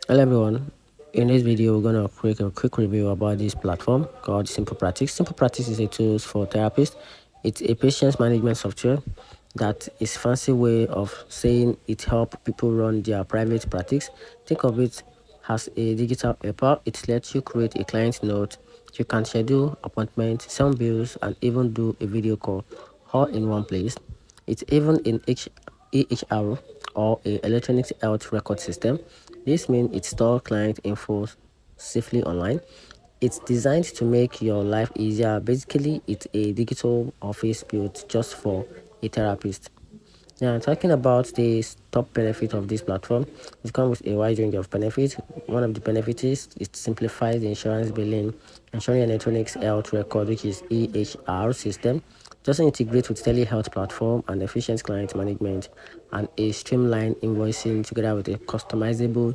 Hello everyone. In this video, we're going to create a quick review about this platform called SimplePractice. SimplePractice is a tool for therapists. It's a patients management software that is fancy way of saying it helps people run their private practice. Think of it as a digital helper. It lets you create a client note. You can schedule appointments, send bills, and even do a video call all in one place. It's even in EHR or a electronic health record system. This means it stores client info safely online. It's designed to make your life easier. Basically, it's a digital office built just for a therapist. Now, talking about the top benefit of this platform, it comes with a wide range of benefits. One of the benefits is it simplifies the insurance billing, ensuring an electronic health record, which is EHR system. It also integrates with telehealth platform and efficient client management and a streamlined invoicing together with a customizable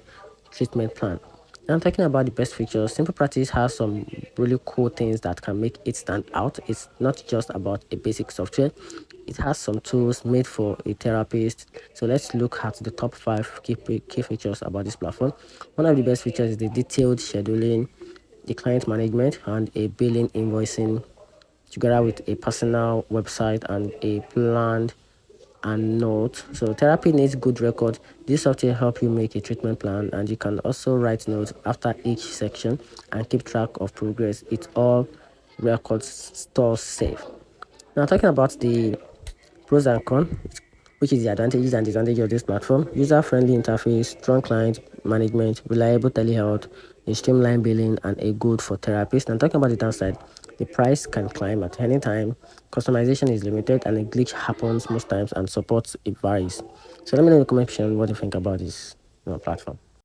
treatment plan. Now, I'm talking about the best features. Simple Practice has some really cool things that can make it stand out. It's not just about a basic software. It has some tools made for a therapist. So let's look at the top 5 key features about this platform. One of the best features is the detailed scheduling, the client management, and a billing invoicing together with a personal website and a planned and note. So therapy needs good record. This software help you make a treatment plan, and you can also write notes after each section and keep track of progress. It's all records store safe. Now talking about the pros and cons, which is the advantages and disadvantages of this platform: user-friendly interface, strong client management, reliable telehealth, a streamlined billing, and a good for therapists. And talking about the downside, the price can climb at any time, customization is limited, and a glitch happens most times, and support it varies. So let me know in the comment section what you think about this platform.